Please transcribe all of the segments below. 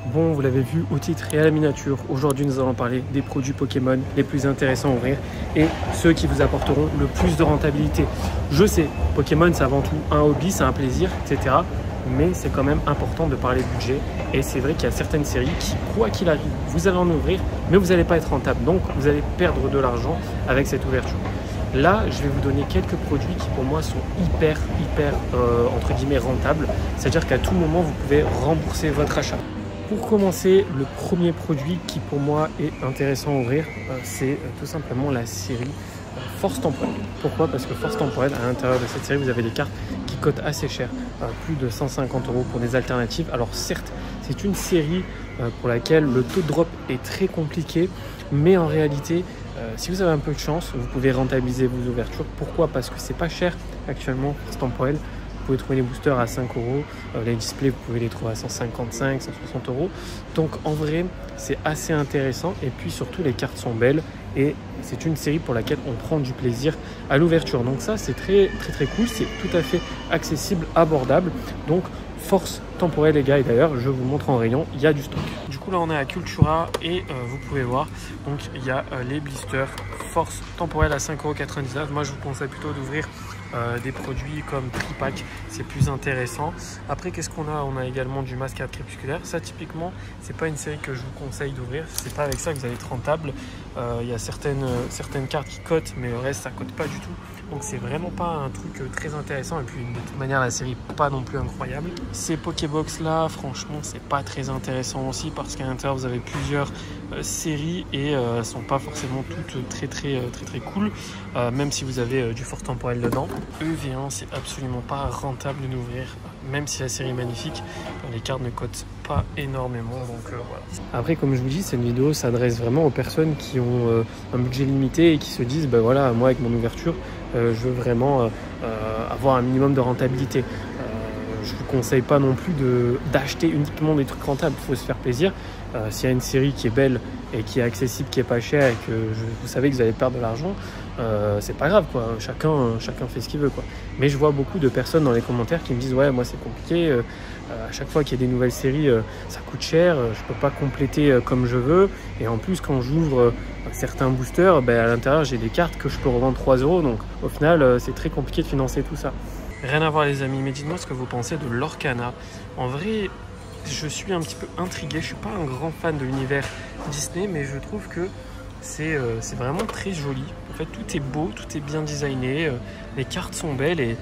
Bon, vous l'avez vu au titre et à la miniature, aujourd'hui nous allons parler des produits Pokémon les plus intéressants à ouvrir et ceux qui vous apporteront le plus de rentabilité. Je sais, Pokémon c'est avant tout un hobby, c'est un plaisir, etc. Mais c'est quand même important de parler budget et c'est vrai qu'il y a certaines séries qui, quoi qu'il arrive, vous allez en ouvrir, mais vous n'allez pas être rentable, donc vous allez perdre de l'argent avec cette ouverture. Là, je vais vous donner quelques produits qui pour moi sont hyper entre guillemets rentables, c'est-à-dire qu'à tout moment vous pouvez rembourser votre achat. Pour commencer, le premier produit qui pour moi est intéressant à ouvrir, c'est tout simplement la série Force Temporelle. Pourquoi? Parce que Force Temporelle, à l'intérieur de cette série, vous avez des cartes qui coûtent assez cher, plus de 150 € pour des alternatives. Alors certes, c'est une série pour laquelle le taux de drop est très compliqué, mais en réalité, si vous avez un peu de chance, vous pouvez rentabiliser vos ouvertures. Pourquoi? Parce que c'est pas cher actuellement, Force Temporelle. Vous pouvez trouver les boosters à 5 €, les displays vous pouvez les trouver à 155, 160 €. Donc en vrai c'est assez intéressant et puis surtout les cartes sont belles et c'est une série pour laquelle on prend du plaisir à l'ouverture. Donc ça c'est très cool, c'est tout à fait accessible, abordable. Donc Force Temporelle les gars, et d'ailleurs je vous montre en rayon, il y a du stock. Du coup là on est à Cultura et vous pouvez voir, donc il y a les blisters Force Temporelle à 5,99 €. Moi je vous conseille plutôt d'ouvrir des produits comme Tripack, c'est plus intéressant. Après qu'est-ce qu'on a? On a également du Mascarade Crépusculaire. Ça typiquement c'est pas une série que je vous conseille d'ouvrir, c'est pas avec ça que vous allez être rentable. Il y a certaines cartes qui cotent mais le reste ça cote pas du tout, donc c'est vraiment pas un truc très intéressant. Et puis de toute manière la série pas non plus incroyable. Ces Pokébox là franchement c'est pas très intéressant aussi parce qu'à l'intérieur vous avez plusieurs séries et elles sont pas forcément toutes très cool, même si vous avez du Force Temporelle dedans. EV1 c'est absolument pas rentable d'ouvrir, même si la série est magnifique, les cartes ne cotent pas énormément, donc voilà. Après comme je vous dis, cette vidéo s'adresse vraiment aux personnes qui ont un budget limité et qui se disent bah voilà, moi avec mon ouverture je veux vraiment avoir un minimum de rentabilité. Je ne vous conseille pas non plus d'acheter uniquement des trucs rentables, il faut se faire plaisir. S'il y a une série qui est belle et qui est accessible, qui est pas chère et que vous savez que vous allez perdre de l'argent, c'est pas grave quoi. Chacun fait ce qu'il veut quoi. Mais je vois beaucoup de personnes dans les commentaires qui me disent ouais moi c'est compliqué, à chaque fois qu'il y a des nouvelles séries ça coûte cher, je peux pas compléter comme je veux, et en plus quand j'ouvre certains boosters, à l'intérieur j'ai des cartes que je peux revendre 3 €, donc au final c'est très compliqué de financer tout ça. Rien à voir les amis, mais dites-moi ce que vous pensez de Lorcana. En vrai, je suis un petit peu intrigué, je suis pas un grand fan de l'univers Disney, mais je trouve que c'est vraiment très joli. En fait, tout est beau, tout est bien designé, les cartes sont belles et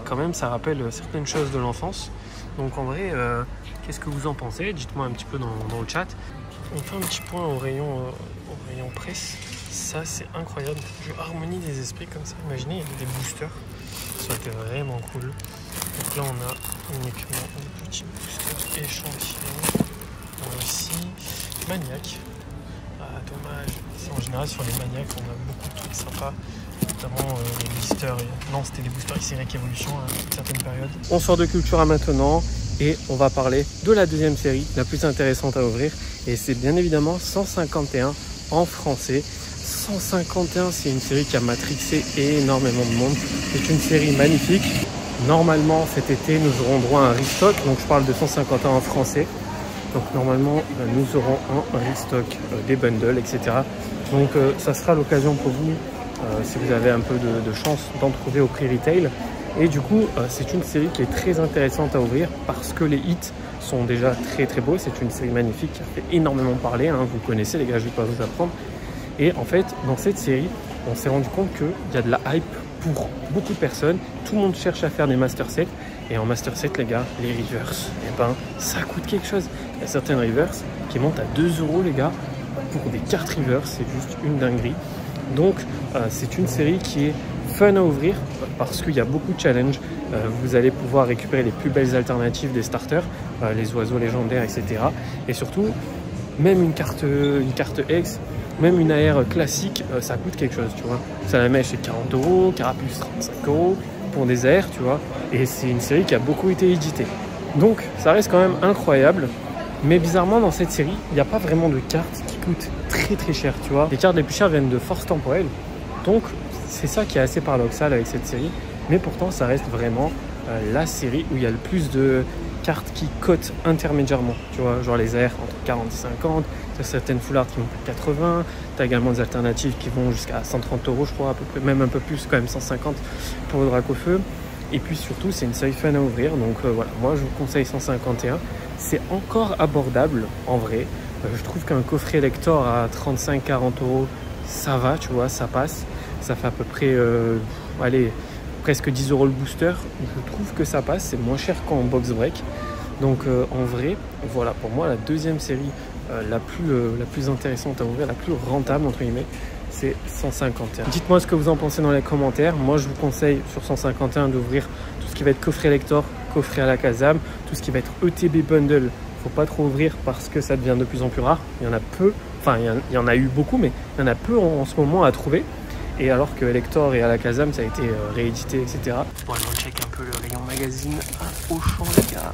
quand même ça rappelle certaines choses de l'enfance. Donc en vrai, qu'est-ce que vous en pensez? Dites-moi un petit peu dans le chat. On fait un petit point au rayon presse. Ça c'est incroyable, je harmonie des esprits comme ça. Imaginez, il y a des boosters, ça aurait été vraiment cool. Donc là on a uniquement un petit booster échantillon. Ici, Maniac. Dommage, en général sur les Maniacs on a beaucoup de trucs sympas, notamment les blisters. Non, c'était les boosters X-Rec Evolution à une certaine période. On sort de Cultura maintenant et on va parler de la deuxième série la plus intéressante à ouvrir, et c'est bien évidemment 151 en français. 151, c'est une série qui a matrixé énormément de monde. C'est une série magnifique. Normalement cet été nous aurons droit à un restock, donc je parle de 151 en français. Donc normalement nous aurons un restock des bundles, etc. Donc ça sera l'occasion pour vous, si vous avez un peu de chance, d'en trouver au prix retail. Et du coup c'est une série qui est très intéressante à ouvrir parce que les hits sont déjà très beaux. C'est une série magnifique qui a fait énormément parler, hein. Vous connaissez les gars, je ne vais pas vous apprendre. Et en fait dans cette série on s'est rendu compte qu'il y a de la hype pour beaucoup de personnes. Tout le monde cherche à faire des master sets. Et en master set les gars, les reverse, ça coûte quelque chose. Il y a certaines reverse qui montent à 2 € les gars pour des cartes reverse, c'est juste une dinguerie. Donc c'est une série qui est fun à ouvrir parce qu'il y a beaucoup de challenges. Vous allez pouvoir récupérer les plus belles alternatives des starters, les oiseaux légendaires, etc. Et surtout, même une carte X, même une AR classique, ça coûte quelque chose, tu vois. Salamèche est 40 €, Carapuce 35 € pour des AR, tu vois. Et c'est une série qui a beaucoup été éditée. Donc ça reste quand même incroyable. Mais bizarrement dans cette série, il n'y a pas vraiment de cartes qui coûtent très cher, tu vois. Les cartes les plus chères viennent de Force Temporelle. Donc c'est ça qui est assez paradoxal avec cette série. Mais pourtant ça reste vraiment la série où il y a le plus de cartes qui cotent intermédiairement, tu vois, genre les AR entre 40 et 50, tu as certaines full art qui vont à 80, tu as également des alternatives qui vont jusqu'à 130 €, je crois, à peu près, même un peu plus, quand même 150 pour le Dracofeu. Et puis surtout, c'est une seuil fun à ouvrir, donc voilà, moi je vous conseille 151. C'est encore abordable en vrai. Je trouve qu'un coffret lector à 35-40 €, ça va, tu vois, ça passe. Ça fait à peu près, allez, presque 10 € le booster. Je trouve que ça passe, c'est moins cher qu'en box break. Donc en vrai, voilà, pour moi, la deuxième série la plus intéressante à ouvrir, la plus rentable, entre guillemets, c'est 151. Dites-moi ce que vous en pensez dans les commentaires. Moi, je vous conseille sur 151 d'ouvrir tout ce qui va être coffret lector, coffret à la Kazam, tout ce qui va être ETB bundle. Faut pas trop ouvrir parce que ça devient de plus en plus rare. Il y en a peu, enfin il y en a eu beaucoup, mais il y en a peu en ce moment à trouver. Et alors que Lector et à la Kazam, ça a été réédité, etc. Bon, on check un peu le rayon magazine à Auchan, les gars.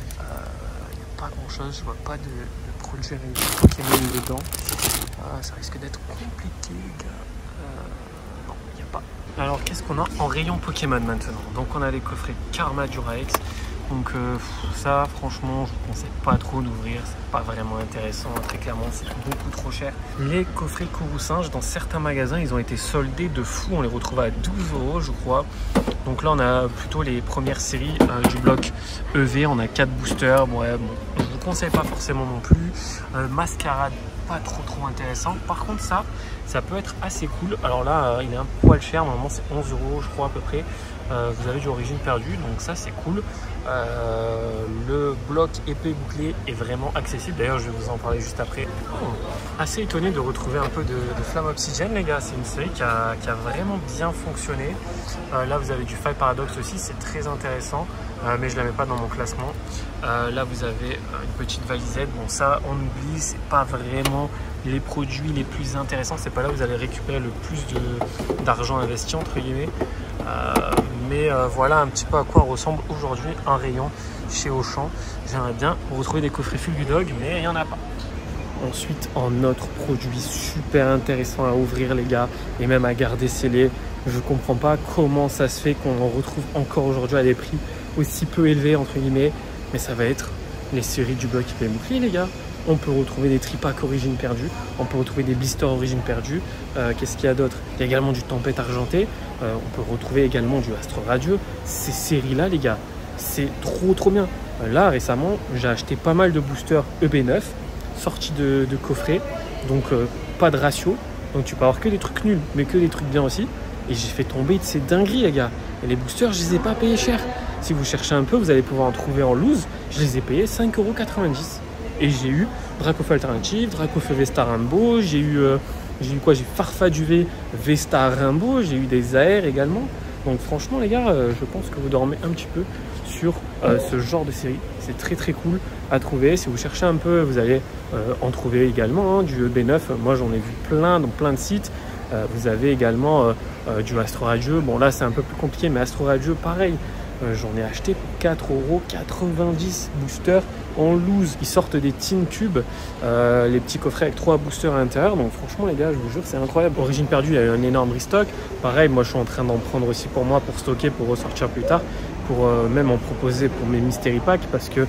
Il n'y a pas grand chose, je vois pas de produits Pokémon dedans. Ça risque d'être compliqué, les gars. Non, il n'y a pas. Alors, qu'est-ce qu'on a en rayon Pokémon maintenant? Donc, on a les coffrets Karma Duraex. Donc ça, franchement, je vous conseille pas trop d'ouvrir, c'est pas vraiment intéressant, très clairement, c'est beaucoup trop cher. Les coffrets Kourou-Singe, dans certains magasins, ils ont été soldés de fou, on les retrouve à 12 €, je crois. Donc là, on a plutôt les premières séries du bloc EV, on a 4 boosters, ouais, bon, je vous conseille pas forcément non plus. Mascarade, pas trop intéressant. Par contre, ça peut être assez cool. Alors là, il est un poil cher, normalement c'est 11 €, je crois, à peu près. Vous avez du origine perdue, donc ça c'est cool. Le bloc épée bouclier est vraiment accessible, d'ailleurs je vais vous en parler juste après. Assez étonné de retrouver un peu de flamme obsidienne, les gars, c'est une série qui a vraiment bien fonctionné. Là vous avez du Five Paradox aussi, c'est très intéressant, mais je la mets pas dans mon classement. Là vous avez une petite valisette, bon ça on oublie, c'est pas vraiment les produits les plus intéressants, c'est pas là où vous allez récupérer le plus d'argent investi entre guillemets. Mais voilà un petit peu à quoi ressemble aujourd'hui un rayon chez Auchan. J'aimerais bien retrouver des coffrets Fulgudog, mais il n'y en a pas. Ensuite, en autre produit super intéressant à ouvrir, les gars, et même à garder scellé, je comprends pas comment ça se fait qu'on en retrouve encore aujourd'hui à des prix aussi peu élevés, entre guillemets, mais ça va être les séries du bloc épée bouclier, les gars. On peut retrouver des tripacks origine perdue, on peut retrouver des blisters origine perdue. Qu'est-ce qu'il y a d'autre? Il y a également du tempête argenté, on peut retrouver également du astre radieux. Ces séries-là, les gars, c'est trop bien. Là, récemment, j'ai acheté pas mal de boosters EB9, sortis de coffret, donc pas de ratio. Donc tu peux avoir que des trucs nuls, mais que des trucs bien aussi. Et j'ai fait tomber de ces dingueries, les gars. Et les boosters, je les ai pas payés cher. Si vous cherchez un peu, vous allez pouvoir en trouver en loose. Je les ai payés 5,90 €. Et j'ai eu Dracofeu Alternative, Dracofeu Vesta Rainbow, j'ai eu quoi? J'ai Farfaduvé Vesta Rainbow, j'ai eu des AR également. Donc franchement les gars, je pense que vous dormez un petit peu sur ce genre de série. C'est très cool à trouver. Si vous cherchez un peu, vous allez en trouver également du EB9. Moi j'en ai vu plein dans plein de sites. Vous avez également du Astro Radieux. Bon là c'est un peu plus compliqué, mais Astro Radieux pareil. J'en ai acheté pour 4,90 € booster en loose. Ils sortent des Teen Cube, les petits coffrets avec 3 boosters à l'intérieur. Donc franchement les gars, je vous jure, c'est incroyable. Origine perdue, il y a eu un énorme restock. Pareil, moi je suis en train d'en prendre aussi pour moi, pour stocker, pour ressortir plus tard, pour même en proposer pour mes Mystery Packs, parce que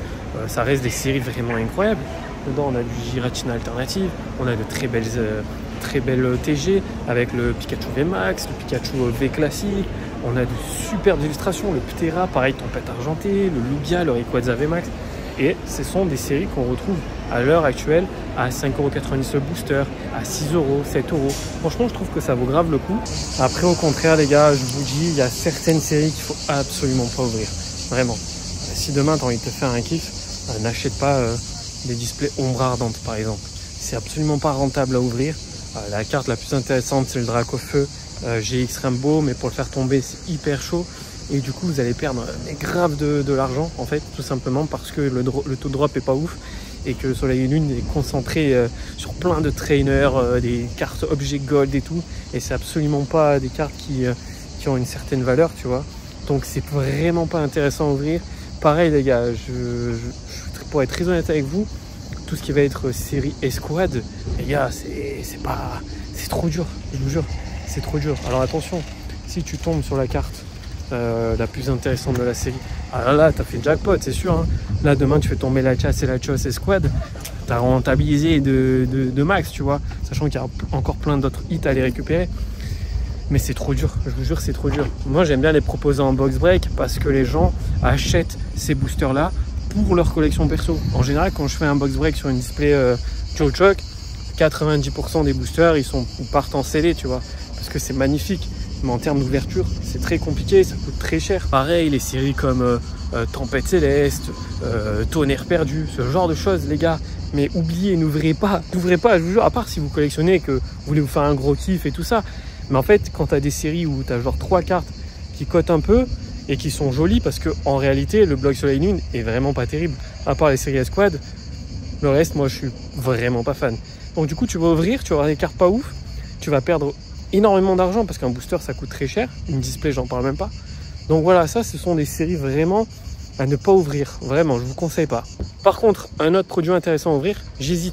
ça reste des séries vraiment incroyables. Dedans on a du Giratina alternative, on a de très belles TG avec le Pikachu VMAX, le Pikachu V classique. On a de superbes illustrations, le Ptera, pareil, tempête argentée, le Lugia, le Rayquaza VMAX. Et ce sont des séries qu'on retrouve à l'heure actuelle à 5,90 € le booster, à 6 €, 7 €. Franchement, je trouve que ça vaut grave le coup. Après, au contraire, les gars, je vous dis, il y a certaines séries qu'il faut absolument pas ouvrir. Vraiment. Si demain, tu as envie de te faire un kiff, n'achète pas des displays ombre ardente, par exemple. C'est absolument pas rentable à ouvrir. La carte la plus intéressante, c'est le Dracofeu GX Rainbow, mais pour le faire tomber, c'est hyper chaud. Et du coup, vous allez perdre grave de l'argent, en fait, tout simplement parce que le taux de drop est pas ouf et que Soleil et Lune est concentré sur plein de trainers, des cartes objets gold et tout. Et c'est absolument pas des cartes qui ont une certaine valeur, tu vois. Donc, c'est vraiment pas intéressant à ouvrir. Pareil, les gars, pour être très honnête avec vous, tout ce qui va être série Escouade, les gars, c'est trop dur, je vous jure, c'est trop dur. Alors attention, si tu tombes sur la carte la plus intéressante de la série, Ah là, t'as fait jackpot, c'est sûr. Hein. Là, demain, tu fais tomber la chasse et la chose et squad. T'as rentabilisé de max, tu vois. Sachant qu'il y a encore plein d'autres hits à les récupérer. Mais c'est trop dur, je vous jure, c'est trop dur. Moi, j'aime bien les proposer en box break parce que les gens achètent ces boosters-là pour leur collection perso. En général, quand je fais un box break sur une display Joe Chuck, 90% des boosters, ils partent en scellé, tu vois. Parce que c'est magnifique. Mais en termes d'ouverture, c'est très compliqué, ça coûte très cher. Pareil, les séries comme Tempête Céleste, Tonnerre Perdu, ce genre de choses, les gars. Mais oubliez, n'ouvrez pas, je vous jure, à part si vous collectionnez, que vous voulez vous faire un gros kiff et tout ça. Mais en fait, quand tu as des séries où tu as genre 3 cartes qui cotent un peu et qui sont jolies, parce qu'en réalité, le bloc Soleil Lune est vraiment pas terrible. À part les séries Esquad, le reste, moi, je suis vraiment pas fan. Donc du coup, tu vas ouvrir, tu vas avoir des cartes pas ouf, tu vas perdre énormément d'argent parce qu'un booster, ça coûte très cher. Une display, j'en parle même pas. Donc voilà, ça, ce sont des séries vraiment à ne pas ouvrir. Vraiment, je vous conseille pas. Par contre, un autre produit intéressant à ouvrir,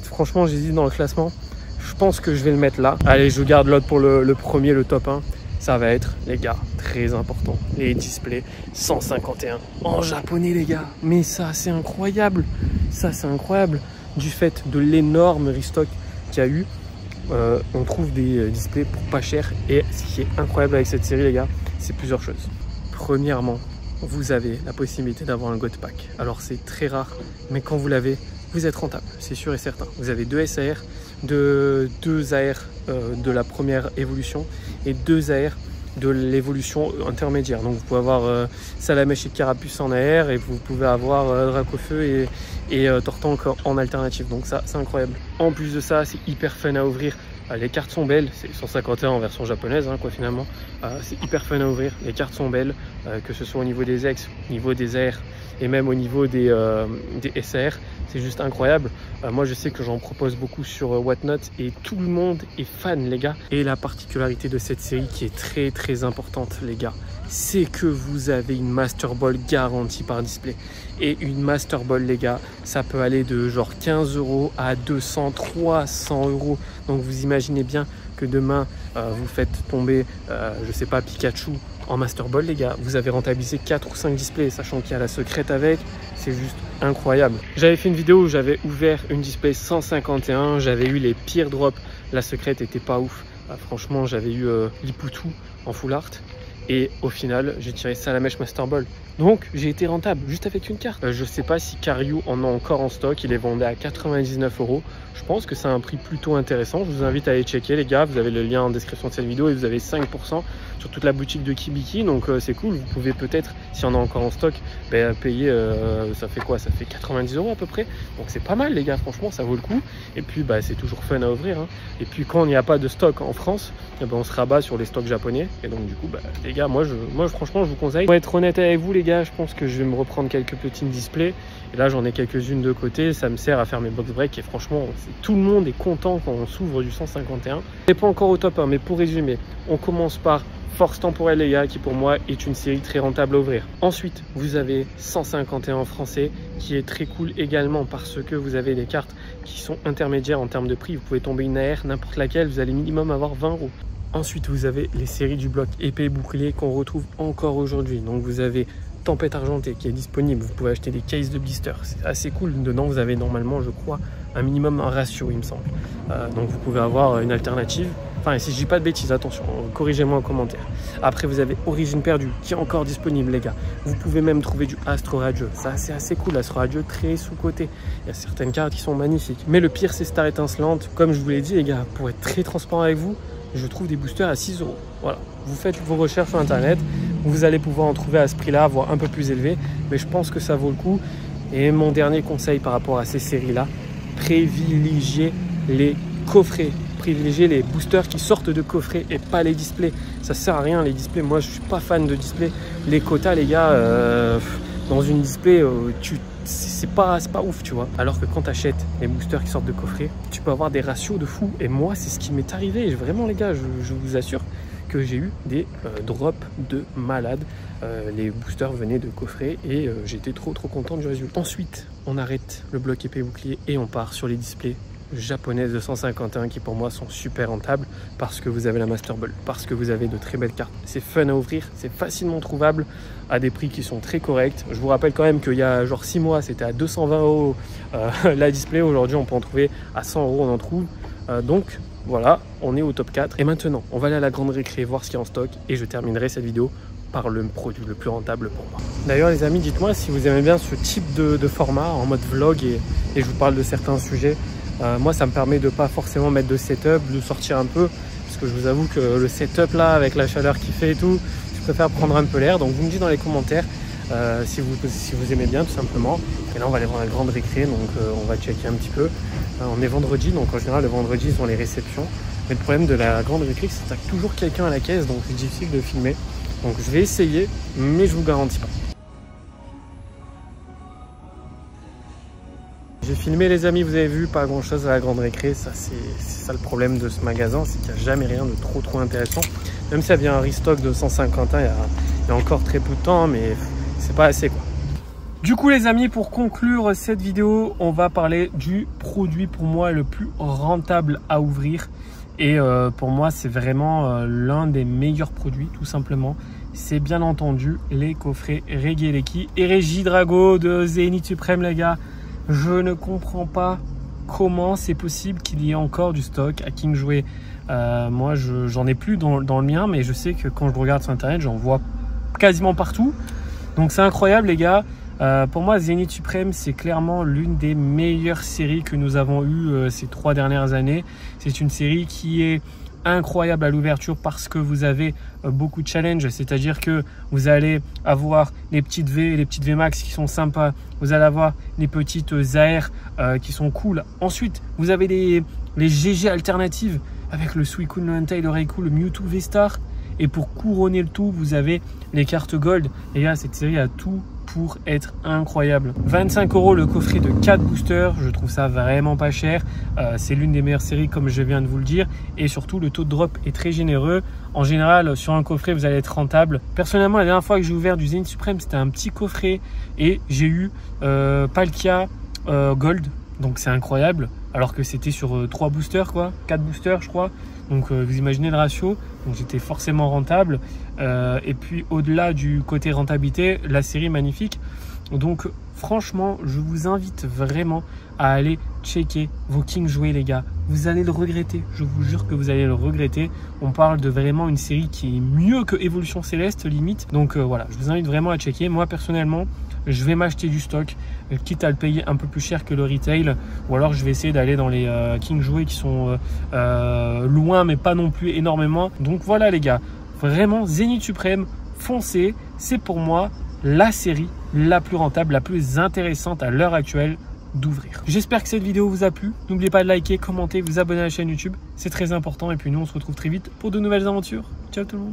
franchement, j'hésite dans le classement. Je pense que je vais le mettre là. Allez, je garde l'autre pour le premier, le top 1. Ça va être, les gars, très important. Les displays 151 en japonais, les gars. Mais ça, c'est incroyable. Ça, c'est incroyable. Du fait de l'énorme restock qu'il y a eu, on trouve des displays pour pas cher. Et ce qui est incroyable avec cette série, les gars, c'est plusieurs choses. Premièrement, vous avez la possibilité d'avoir un God Pack. Alors, c'est très rare, mais quand vous l'avez, vous êtes rentable, c'est sûr et certain. Vous avez 2 SAR, 2 AR de la première évolution et 2 AR de l'évolution intermédiaire. Donc vous pouvez avoir Salamèche et Carapuce en AR et vous pouvez avoir Dracofeu et Tortank en alternative. Donc ça, c'est incroyable. En plus de ça, c'est hyper fun à ouvrir. Les cartes sont belles, c'est 151 en version japonaise, hein, quoi, finalement. C'est hyper fun à ouvrir, les cartes sont belles, que ce soit au niveau des ex, au niveau des AR et même au niveau des SAR, c'est juste incroyable. Moi, je sais que j'en propose beaucoup sur Whatnot et tout le monde est fan, les gars. Et la particularité de cette série qui est très très importante, les gars, c'est que vous avez une Master Ball garantie par display. Et une Master Ball, les gars, ça peut aller de genre 15 € à 200, 300 €. Donc vous imaginez bien que demain, vous faites tomber, je sais pas, Pikachu en Master Ball, les gars. Vous avez rentabilisé 4 ou 5 displays, sachant qu'il y a la secrète avec. C'est juste incroyable. J'avais fait une vidéo où j'avais ouvert une display 151. J'avais eu les pires drops. La secrète était pas ouf. Franchement, j'avais eu Liputu en full art. Et au final, j'ai tiré Salamèche Master Ball. Donc, j'ai été rentable juste avec une carte. Je sais pas si Karyu en a encore en stock. Il est vendu à 99 €. Je pense que c'est un prix plutôt intéressant. Je vous invite à aller checker, les gars. Vous avez le lien en description de cette vidéo et vous avez 5% sur toute la boutique de Kibiki. Donc, c'est cool. Vous pouvez peut-être, si on a encore en stock, payer. Ça fait quoi? Ça fait 90 € à peu près. Donc, c'est pas mal, les gars. Franchement, ça vaut le coup. Et puis, c'est toujours fun à ouvrir. Hein. Et puis, quand il n'y a pas de stock en France, on se rabat sur les stocks japonais. Et donc, du coup, les gars, moi, franchement, je vous conseille. Pour être honnête avec vous, les gars, je pense que je vais me reprendre quelques petits displays. Et là, j'en ai quelques-unes de côté. Ça me sert à faire mes box break. Et franchement, tout le monde est content quand on s'ouvre du 151. C'est pas encore au top 1, mais pour résumer, on commence par Force Temporelle, les gars, qui pour moi est une série très rentable à ouvrir. Ensuite, vous avez 151 en français, qui est très cool également parce que vous avez des cartes qui sont intermédiaires en termes de prix. Vous pouvez tomber une AR, n'importe laquelle, vous allez minimum avoir 20 €. Ensuite, vous avez les séries du bloc épée et bouclier qu'on retrouve encore aujourd'hui. Donc, vous avez Tempête Argentée qui est disponible. Vous pouvez acheter des cases de blister. C'est assez cool. Dedans, vous avez normalement, je crois, un minimum, un ratio, il me semble. Donc, vous pouvez avoir une alternative. Enfin, si je dis pas de bêtises, attention, corrigez-moi en commentaire. Après, vous avez Origine Perdue qui est encore disponible, les gars. Vous pouvez même trouver du Astro Radieux. Ça, c'est assez cool. Astro Radieux, très sous-côté. Il y a certaines cartes qui sont magnifiques. Mais le pire, c'est Star Étincelante. Comme je vous l'ai dit, les gars, pour être très transparent avec vous, je trouve des boosters à 6 €. Voilà, vous faites vos recherches sur internet, vous allez pouvoir en trouver à ce prix-là, voire un peu plus élevé, mais je pense que ça vaut le coup. Et mon dernier conseil par rapport à ces séries-là, privilégiez les coffrets, privilégiez les boosters qui sortent de coffrets et pas les displays. Ça sert à rien les displays, moi je suis pas fan de displays. Les quotas, les gars, dans une display, c'est pas ouf, tu vois. Alors que quand tu achètes les boosters qui sortent de coffret, tu peux avoir des ratios de fou. Et moi, c'est ce qui m'est arrivé. Vraiment, les gars, je vous assure que j'ai eu des drops de malade. Les boosters venaient de coffret et j'étais trop content du résultat. Ensuite, on arrête le bloc épée bouclier et on part sur les displays japonaises de 151 qui pour moi sont super rentables parce que vous avez la Master Ball, parce que vous avez de très belles cartes. C'est fun à ouvrir, c'est facilement trouvable à des prix qui sont très corrects. Je vous rappelle quand même qu'il y a genre 6 mois, c'était à 220 € la display. Aujourd'hui, on peut en trouver à 100 €, on en trouve. Donc voilà, on est au top 4. Et maintenant, on va aller à la grande récré, voir ce qu'il y a en stock. Et je terminerai cette vidéo par le produit le plus rentable pour moi. D'ailleurs les amis, dites-moi si vous aimez bien ce type de format en mode vlog et je vous parle de certains sujets. Moi ça me permet de pas forcément mettre de setup, de sortir un peu, parce que je vous avoue que le setup là avec la chaleur qu'il fait et tout, je préfère prendre un peu l'air. Donc vous me dites dans les commentaires si vous aimez bien tout simplement. Et là on va aller voir la grande récré, donc on va checker un petit peu. On est vendredi, donc en général le vendredi ils ont les réceptions. Mais le problème de la grande récré c'est qu'il y a toujours quelqu'un à la caisse, donc c'est difficile de filmer. Donc je vais essayer, mais je vous garantis pas. J'ai filmé les amis, vous avez vu, pas grand chose à la grande récré. Ça c'est ça le problème de ce magasin, c'est qu'il n'y a jamais rien de trop intéressant. Même s'il y a bien un restock de 151, il y a encore très peu de temps, mais c'est pas assez quoi. Du coup les amis, pour conclure cette vidéo, on va parler du produit pour moi le plus rentable à ouvrir. Et pour moi, c'est vraiment l'un des meilleurs produits, tout simplement. C'est bien entendu les coffrets Regeleki et Regidrago de Zenith Supreme, les gars. Je ne comprends pas comment c'est possible qu'il y ait encore du stock à Kingsway. Moi, j'en ai plus dans le mien, mais je sais que quand je regarde sur Internet, j'en vois quasiment partout. Donc c'est incroyable, les gars. Pour moi, Zenith Supreme, c'est clairement l'une des meilleures séries que nous avons eues ces 3 dernières années. C'est une série qui est incroyable à l'ouverture parce que vous avez beaucoup de challenges, c'est-à-dire que vous allez avoir les petites V et les petites V Max qui sont sympas, vous allez avoir les petites AR qui sont cool. Ensuite, vous avez les GG alternatives avec le Suicune, le Entei, le Raikou, le Mewtwo V-Star. Et pour couronner le tout, vous avez les cartes Gold. Et là, cette série a tout pour être incroyable. 25 € le coffret de 4 boosters, je trouve ça vraiment pas cher. C'est l'une des meilleures séries comme je viens de vous le dire. Et surtout, le taux de drop est très généreux. En général, sur un coffret, vous allez être rentable. Personnellement, la dernière fois que j'ai ouvert du Zenith Supreme, c'était un petit coffret. Et j'ai eu Palkia Gold. Donc c'est incroyable. Alors que c'était sur 3 boosters, quoi. 4 boosters, je crois. Donc vous imaginez le ratio. Donc j'étais forcément rentable. Et puis au-delà du côté rentabilité, la série magnifique. Donc franchement, je vous invite vraiment à aller checker vos Kingsway, les gars. Vous allez le regretter. Je vous jure que vous allez le regretter. On parle de vraiment une série qui est mieux que Évolution Céleste, limite. Donc voilà, je vous invite vraiment à checker. Moi, personnellement, je vais m'acheter du stock, quitte à le payer un peu plus cher que le retail. Ou alors, je vais essayer d'aller dans les Kingsway qui sont loin, mais pas non plus énormément. Donc voilà, les gars. Vraiment, Zenith Supreme, foncez. C'est pour moi la série la plus rentable, la plus intéressante à l'heure actuelle d'ouvrir. J'espère que cette vidéo vous a plu. N'oubliez pas de liker, commenter, vous abonner à la chaîne YouTube. C'est très important. Et puis nous, on se retrouve très vite pour de nouvelles aventures. Ciao tout le monde.